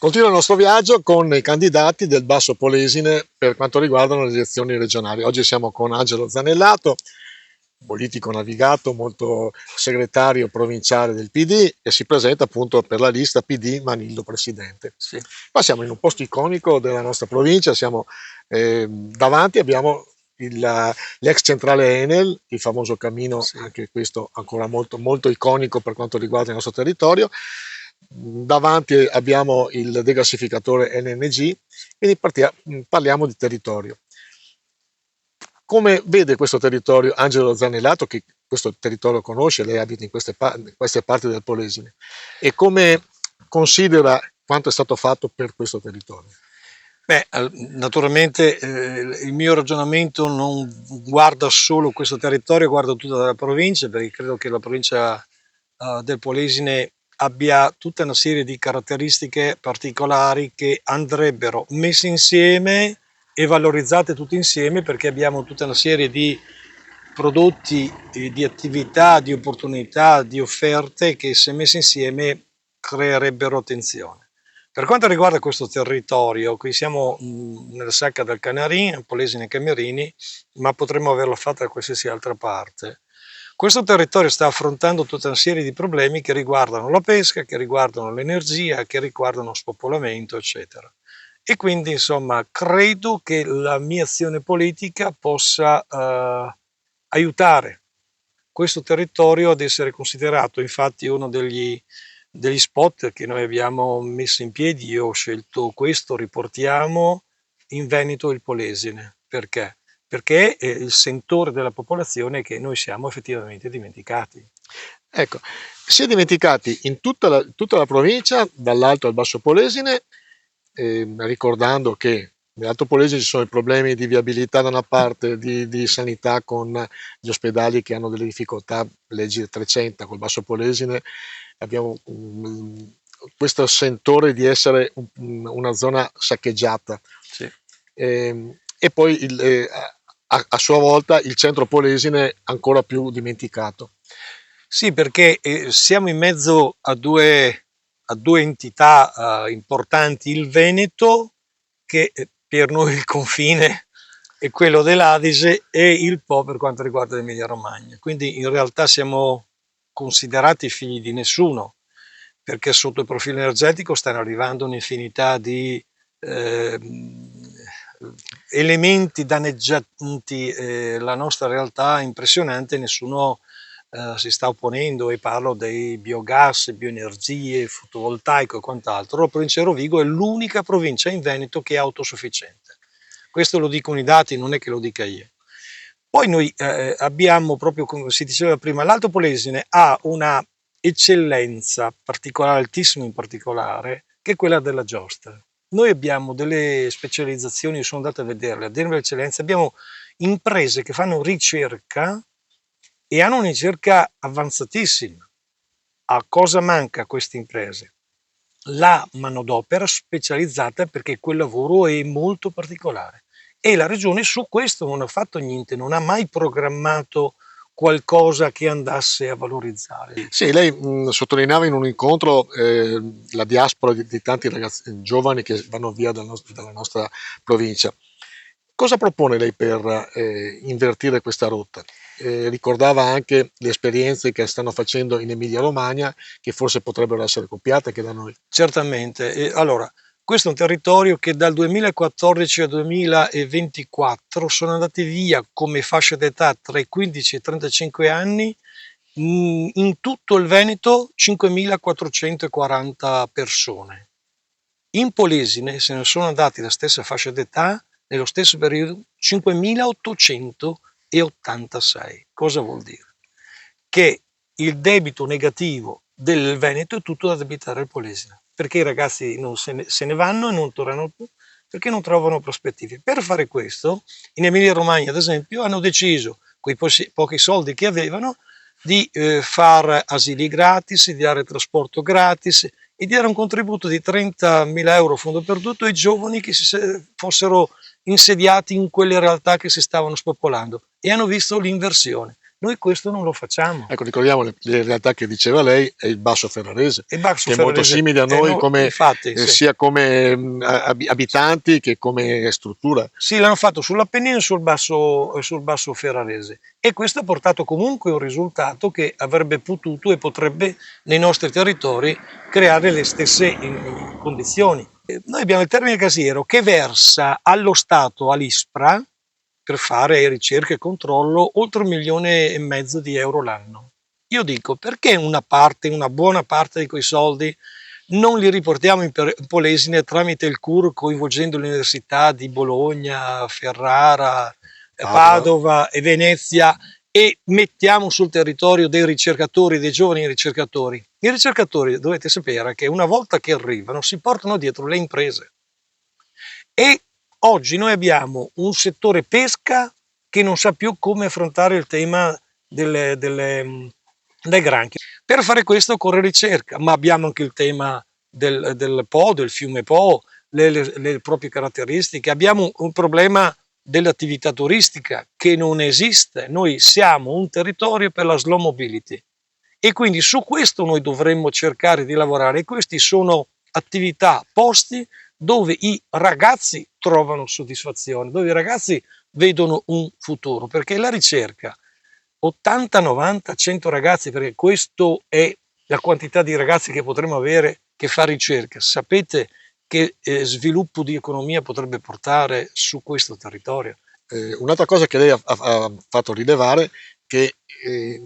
Continua il nostro viaggio con i candidati del Basso Polesine per quanto riguardano le elezioni regionali. Oggi siamo con Angelo Zanellato, politico navigato, molto segretario provinciale del PD e si presenta appunto per la lista PD Manillo Presidente. Sì. Qua siamo in un posto iconico della nostra provincia, siamo davanti abbiamo l'ex centrale Enel, il famoso cammino, Sì. anche questo ancora molto, molto iconico per quanto riguarda il nostro territorio. Davanti abbiamo il degassificatore NNG, quindi parliamo di territorio. Come vede questo territorio Angelo Zanellato, che questo territorio conosce, lei abita in queste parti del Polesine, e come considera quanto è stato fatto per questo territorio? Beh, naturalmente il mio ragionamento non guarda solo questo territorio, guarda tutta la provincia, perché credo che la provincia del Polesine abbia tutta una serie di caratteristiche particolari che andrebbero messe insieme e valorizzate tutte insieme, perché abbiamo tutta una serie di prodotti, di attività, di opportunità, di offerte che, se messe insieme, creerebbero attenzione. Per quanto riguarda questo territorio, qui siamo nella Sacca del Canarin, Polesine e Camerini, ma potremmo averla fatta da qualsiasi altra parte. Questo territorio sta affrontando tutta una serie di problemi che riguardano la pesca, che riguardano l'energia, che riguardano lo spopolamento, eccetera. E quindi, insomma, credo che la mia azione politica possa aiutare questo territorio ad essere considerato. Infatti, uno degli spot che noi abbiamo messo in piedi, io ho scelto questo: riportiamo in Veneto il Polesine. Perché? Perché è il sentore della popolazione che noi siamo effettivamente dimenticati. Ecco, si è dimenticati in tutta la provincia, dall'Alto al Basso Polesine, ricordando che nell'Alto Polesine ci sono i problemi di viabilità da una parte, di sanità con gli ospedali che hanno delle difficoltà, leggi 300, col Basso Polesine abbiamo questo sentore di essere una zona saccheggiata. Sì. E poi a sua volta il centro Polesine ancora più dimenticato. Sì, perché siamo in mezzo a due entità importanti: il Veneto, che per noi il confine è quello dell'Adige, e il Po per quanto riguarda l'Emilia Romagna. Quindi in realtà siamo considerati figli di nessuno, perché sotto il profilo energetico stanno arrivando un'infinità di eh, elementi danneggianti la nostra realtà impressionante. Nessuno si sta opponendo, e parlo dei biogas, bioenergie, fotovoltaico e quant'altro. La provincia di Rovigo è l'unica provincia in Veneto che è autosufficiente. Questo lo dicono i dati, non è che lo dica io. Poi noi abbiamo, proprio come si diceva prima, l'Alto Polesine ha una eccellenza particolare, altissima in particolare, che è quella della giostra. Noi abbiamo delle specializzazioni, sono andato a vederle, a dire l'eccellenza, abbiamo imprese che fanno ricerca e hanno una ricerca avanzatissima. A cosa manca a queste imprese? La manodopera specializzata, perché quel lavoro è molto particolare. E la regione su questo non ha fatto niente, non ha mai programmato qualcosa che andasse a valorizzare. Sì, lei sottolineava in un incontro la diaspora di tanti ragazzi giovani che vanno via dalla nostra provincia. Cosa propone lei per invertire questa rotta? Ricordava anche le esperienze che stanno facendo in Emilia-Romagna, che forse potrebbero essere copiate anche da noi. Certamente. Allora, questo è un territorio che dal 2014 al 2024 sono andati via come fascia d'età tra i 15 e i 35 anni in tutto il Veneto 5.440 persone. In Polesine se ne sono andati la stessa fascia d'età nello stesso periodo 5.886. Cosa vuol dire? Che il debito negativo del Veneto è tutto da addebitare al Polesine, perché i ragazzi non se ne vanno e non tornano più, perché non trovano prospettive. Per fare questo, in Emilia Romagna, ad esempio, hanno deciso, con i pochi soldi che avevano, di fare asili gratis, di dare trasporto gratis e di dare un contributo di 30.000 euro a fondo perduto ai giovani che fossero insediati in quelle realtà che si stavano spopolando, e hanno visto l'inversione. Noi questo non lo facciamo. Ecco, ricordiamo le realtà che diceva lei è il Basso Ferrarese, E Basso che è molto Ferrarese, simile a noi come, infatti, sì. sia come abitanti che come struttura. Sì, l'hanno fatto sull'Appennino e sul basso Ferrarese, e questo ha portato comunque un risultato che avrebbe potuto e potrebbe nei nostri territori creare le stesse condizioni. Noi abbiamo il Termine Casiero che versa allo Stato, all'ISPRA, per fare ricerca e controllo oltre 1,5 milioni di euro l'anno. Io dico, perché una buona parte di quei soldi non li riportiamo in Polesine tramite il CUR, coinvolgendo le università di Bologna, Ferrara, Padova e Venezia, e mettiamo sul territorio dei ricercatori, dei giovani ricercatori. I ricercatori, dovete sapere che una volta che arrivano si portano dietro le imprese, e oggi noi abbiamo un settore pesca che non sa più come affrontare il tema del granchio. Per fare questo occorre ricerca, ma abbiamo anche il tema del Po, del fiume Po, le proprie caratteristiche. Abbiamo un problema dell'attività turistica che non esiste. Noi siamo un territorio per la slow mobility, e quindi su questo noi dovremmo cercare di lavorare, e questi sono attività, posti dove i ragazzi trovano soddisfazione, dove i ragazzi vedono un futuro, perché la ricerca 80, 90, 100 ragazzi, perché questo è la quantità di ragazzi che potremo avere che fa ricerca. Sapete che sviluppo di economia potrebbe portare su questo territorio? Un'altra cosa che lei ha fatto rilevare, che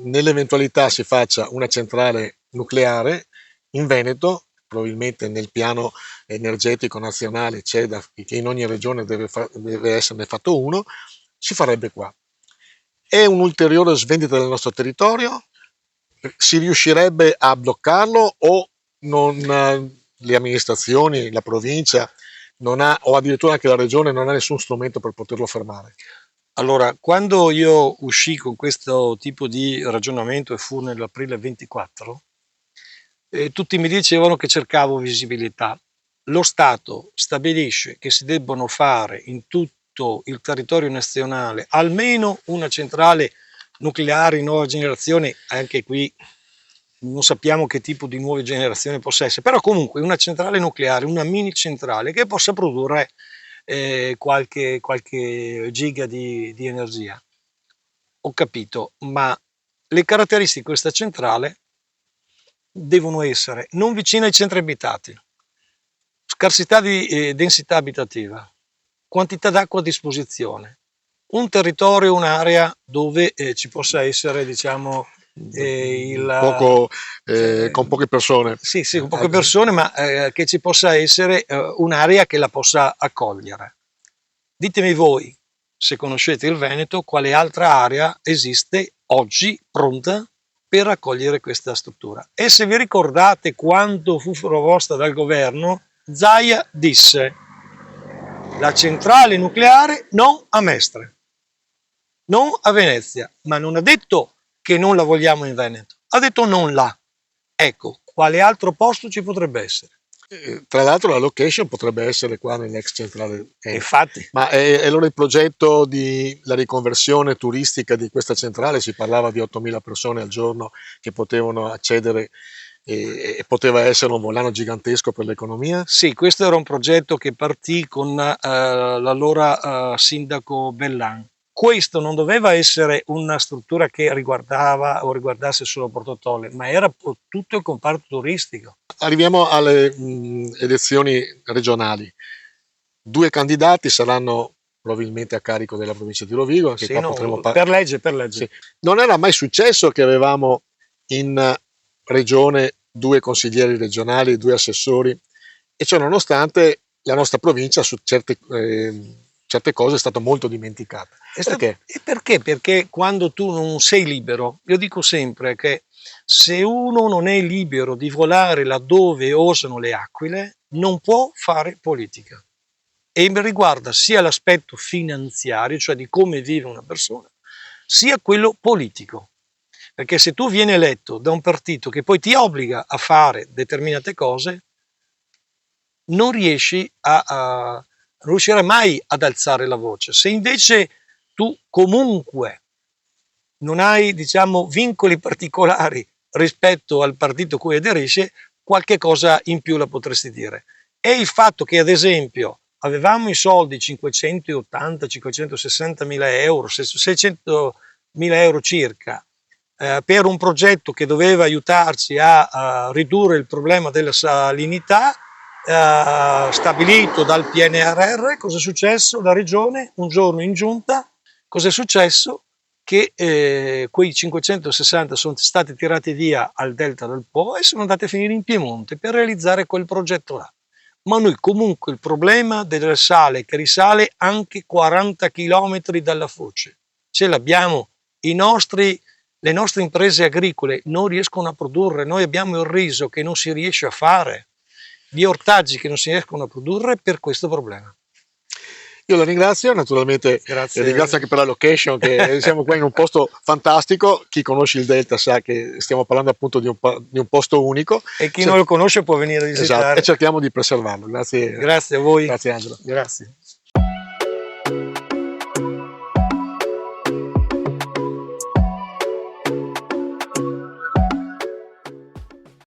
nell'eventualità si faccia una centrale nucleare in Veneto, probabilmente nel piano energetico nazionale c'è che in ogni regione deve esserne fatto uno, si farebbe qua. È un'ulteriore svendita del nostro territorio? Si riuscirebbe a bloccarlo, o non, le amministrazioni, la provincia non ha, o addirittura anche la regione non ha nessun strumento per poterlo fermare? Allora, quando io uscì con questo tipo di ragionamento, e fu nell'aprile 24, tutti mi dicevano che cercavo visibilità. Lo Stato stabilisce che si debbono fare in tutto il territorio nazionale almeno una centrale nucleare di nuova generazione. Anche qui non sappiamo che tipo di nuova generazione possa essere, però comunque una centrale nucleare, una mini centrale che possa produrre qualche giga di energia. Ho capito, ma le caratteristiche di questa centrale devono essere non vicine ai centri abitati, scarsità di densità abitativa, quantità d'acqua a disposizione, un territorio, un'area dove ci possa essere, diciamo, con poche persone. Sì, con poche persone, ma che ci possa essere un'area che la possa accogliere. Ditemi voi, se conoscete il Veneto, quale altra area esiste oggi pronta per accogliere questa struttura. E se vi ricordate, quando fu proposta dal governo, Zaia disse: la centrale nucleare non a Mestre, non a Venezia, ma non ha detto che non la vogliamo in Veneto, ha detto non là. Ecco, quale altro posto ci potrebbe essere? Tra l'altro la location potrebbe essere qua nell'ex centrale. Infatti. Ma allora il progetto di la riconversione turistica di questa centrale, si parlava di 8.000 persone al giorno che potevano accedere, e poteva essere un volano gigantesco per l'economia? Sì, questo era un progetto che partì con l'allora sindaco Bellan. Questo non doveva essere una struttura che riguardava o riguardasse solo Porto Tolle, ma era tutto il comparto turistico. Arriviamo alle elezioni regionali. 2 candidati saranno probabilmente a carico della provincia di Rovigo. Anche sì, qua no, potremo per legge. Sì. Non era mai successo che avevamo in regione 2 consiglieri regionali, 2 assessori, e ciò nonostante la nostra provincia su certe cose è stata molto dimenticata. Perché? E perché? Perché quando tu non sei libero, io dico sempre che se uno non è libero di volare laddove osano le aquile, non può fare politica. E riguarda sia l'aspetto finanziario, cioè di come vive una persona, sia quello politico. Perché se tu vieni eletto da un partito che poi ti obbliga a fare determinate cose, non riuscirai mai ad alzare la voce. Se invece tu comunque non hai, diciamo, vincoli particolari rispetto al partito a cui aderisci, qualche cosa in più la potresti dire. E il fatto che, ad esempio, avevamo i soldi 580-560 mila euro, 600 mila euro circa, per un progetto che doveva aiutarci a ridurre il problema della salinità, stabilito dal PNRR. Cosa è successo? La regione, un giorno in giunta, cosa è successo? Che quei 560 sono stati tirati via al delta del Po e sono andati a finire in Piemonte per realizzare quel progetto là. Ma noi comunque il problema del sale, che risale anche 40 km dalla foce, ce l'abbiamo. Le nostre imprese agricole non riescono a produrre, noi abbiamo il riso che non si riesce a fare, gli ortaggi che non si riescono a produrre per questo problema. Io la ringrazio, naturalmente ringrazio anche per la location, che siamo qua in un posto fantastico. Chi conosce il Delta sa che stiamo parlando appunto di un posto unico. E chi non lo conosce può venire a visitare. Esatto, e cerchiamo di preservarlo. Grazie. Grazie a voi. Grazie Angelo. Grazie.